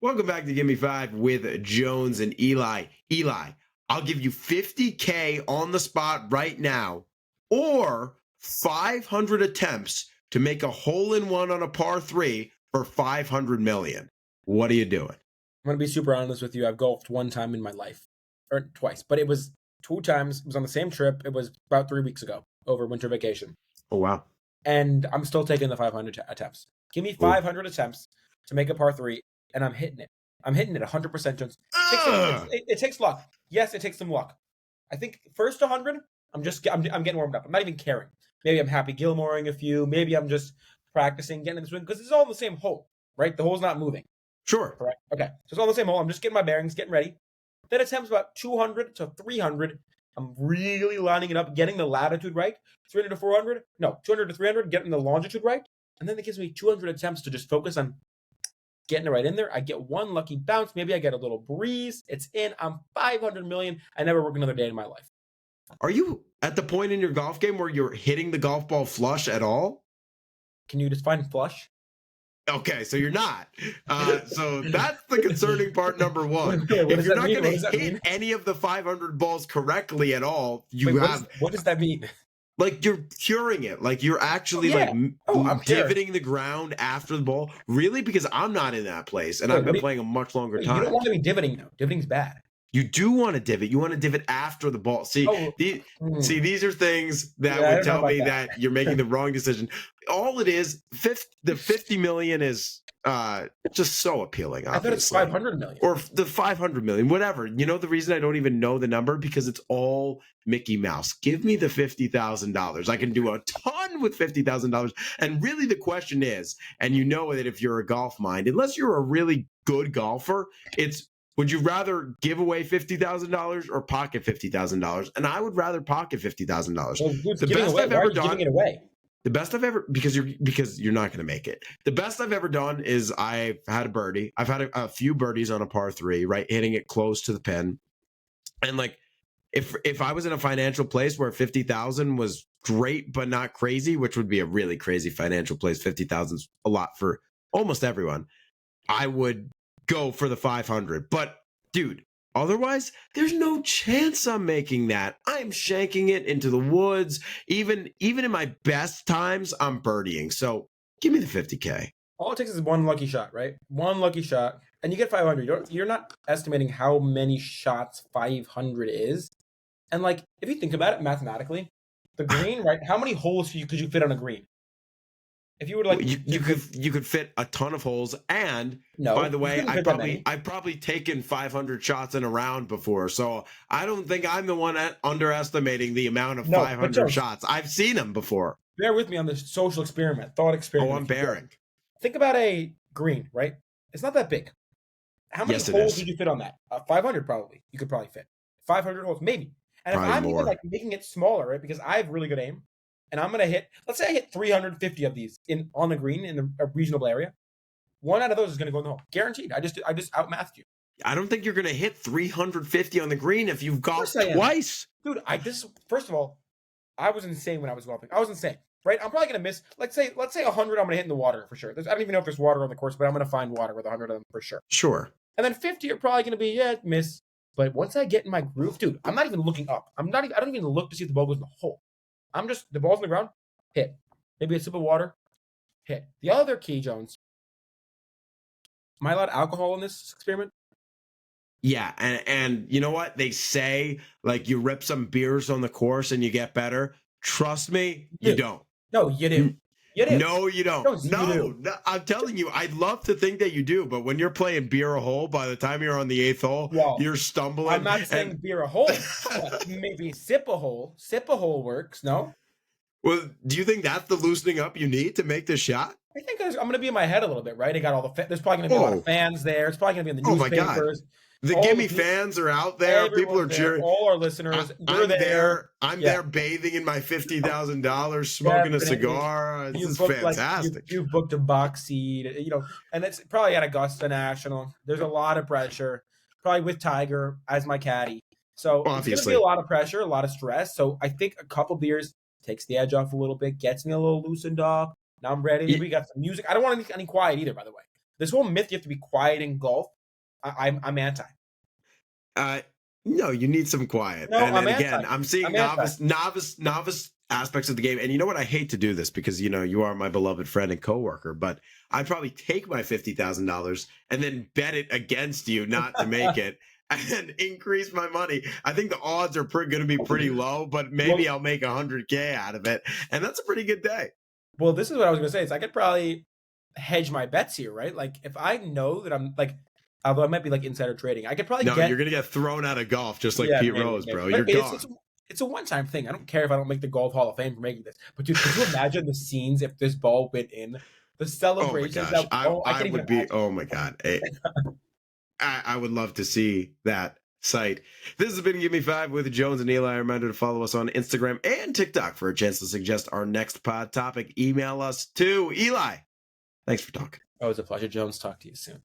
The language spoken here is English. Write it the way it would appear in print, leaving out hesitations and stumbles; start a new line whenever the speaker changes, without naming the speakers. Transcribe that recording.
Welcome back to Give Me Five with Jones and Eli. Eli, I'll give you 50K on the spot right now, or 500 attempts to make a hole in one on a par three for 500 million. What are you doing?
I'm going to be super honest with you. I've golfed one time in my life, or twice, but it was 2 times. It was on the same trip. It was about 3 weeks ago over winter vacation.
Oh, wow.
And I'm still taking the 500 attempts. Give me 500 attempts to make a par three, and I'm hitting it. I'm hitting it 100%. Jones. It takes luck. Yes, it takes some luck. I think first 100, I'm getting warmed up. I'm not even caring. Maybe I'm Happy Gilmoreing a few. Maybe I'm just practicing getting in the swing because it's all in the same hole, right? The hole's not moving.
Sure.
Correct. Okay. So it's all the same hole. I'm just getting my bearings, getting ready. Then attempts about 200 to 300. I'm really lining it up, getting the latitude right. 300 to 400. No, 200 to 300, getting the longitude right. And then it gives me 200 attempts to just focus on getting it right in there. I get one lucky bounce. Maybe I get a little breeze. It's in. I'm 500 million. I never work another day in my life.
Are you at the point in your golf game where you're hitting the golf ball flush at all?
Can you define flush?
Okay, so you're not. So that's the concerning part number one.
What
if you're not going to hit any of the 500 balls correctly at all,
what does that mean?
Like you're curing it. Like you're actually divoting the ground after the ball. Really? Because I'm not in that place, and I've been playing a much longer time.
You don't want to be divoting though. Divoting's bad.
You do want to divot. You want to divot after the ball. See, these are things that would tell me that you're making the wrong decision. All it is, the 50 million is just so appealing. Obviously.
I thought it's 500 million.
Or the 500 million, whatever. You know the reason I don't even know the number? Because it's all Mickey Mouse. Give me the $50,000. I can do a ton with $50,000. And really the question is, and you know that if you're a golf mind, unless you're a really good golfer, it's, would you rather give away $50,000 or pocket $50,000? And I would rather pocket $50,000.
Well, the best I've ever done. Giving it away?
The best I've ever, because you're not going to make it. The best I've ever done is I've had a birdie. I've had a few birdies on a par three, right, hitting it close to the pin. And like, if I was in a financial place where 50,000 was great but not crazy, which would be a really crazy financial place, 50,000 is a lot for almost everyone, I would go for the 500. But dude, otherwise, there's no chance I'm making that. I'm shanking it into the woods. Even in my best times, I'm birdieing. So give me the 50K.
All it takes is one lucky shot, right? One lucky shot, and you get 500. You're not estimating how many shots 500 is. And like, if you think about it mathematically, the green, right? How many holes could you fit on a green? If you were like,
you could fit a ton of holes. And by the way, I've probably taken 500 shots in a round before, so I don't think I'm the one underestimating the amount of 500 shots. I've seen them before.
Bear with me on this social experiment, thought experiment.
Oh, I'm bearing.
Think about a green, right? It's not that big. How many holes would you fit on that? 500 probably. You could probably fit 500 holes, maybe. And probably if I'm even like making it smaller, right? Because I have really good aim. And I'm going to hit, let's say I hit 350 of these on the green in a reasonable area. One out of those is going to go in the hole. Guaranteed. I just outmathed you.
I don't think you're going to hit 350 on the green if you've golfed twice.
Dude, first of all, I was insane when I was golfing. I was insane, right? I'm probably going to miss, let's say 100 I'm going to hit in the water for sure. I don't even know if there's water on the course, but I'm going to find water with 100 of them for sure.
Sure.
And then 50 are probably going to be, miss. But once I get in my groove, dude, I'm not even looking up. I don't even look to see if the ball goes in the hole. I'm just, the ball's on the ground, hit. Maybe a sip of water, hit. The other key, Jones, am I allowed alcohol in this experiment?
Yeah, and you know what? They say, like, you rip some beers on the course and you get better. Trust me, you don't.
No, you do. You do.
No, you don't. No, I'm telling you, I'd love to think that you do, but when you're playing beer a hole, by the time you're on the 8th hole, you're stumbling.
I'm not saying beer a hole. Maybe sip a hole. Sip a hole works, no?
Well, do you think that's the loosening up you need to make this shot?
I think I'm going to be in my head a little bit, right? I got all the there's probably going to be a lot of fans there. It's probably going to be in the newspapers.
The Gimme fans are out there. People are cheering.
All our listeners.
I'm there. I'm there bathing in my $50,000, smoking a cigar. This is fantastic.
You've booked a box seat, and it's probably at Augusta National. There's a lot of pressure, probably with Tiger as my caddy. So obviously, it's going to be a lot of pressure, a lot of stress. So I think a couple beers takes the edge off a little bit, gets me a little loosened up. Now I'm ready. We got some music. I don't want any quiet either, by the way. This whole myth you have to be quiet in golf, I'm anti.
No, you need some quiet.
No,
and
I'm
again,
anti.
I'm seeing
I'm anti.
novice aspects of the game. And you know what? I hate to do this because you are my beloved friend and coworker, but I'd probably take my $50,000 and then bet it against you not to make it. And increase my money. I think the odds are going to be pretty low, but maybe I'll make 100K out of it, and that's a pretty good day.
Well, this is what I was going to say. Is I could probably hedge my bets here, right? Like if I know that I'm like, although I might be like insider trading, I could probably
No, you're gonna get thrown out of golf just like Pete Rose, bro. You're gone.
It's a one-time thing. I don't care if I don't make the Golf Hall of Fame for making this. But dude, could you imagine the scenes if this ball went in? The celebrations.
Oh my gosh,
I
would be. Oh my god, I would love to see that sight. This has been Give Me Five with Jones and Eli. Reminder to follow us on Instagram and TikTok for a chance to suggest our next pod topic. Email us to Eli. Thanks for talking.
Oh, it's a pleasure, Jones. Talk to you soon.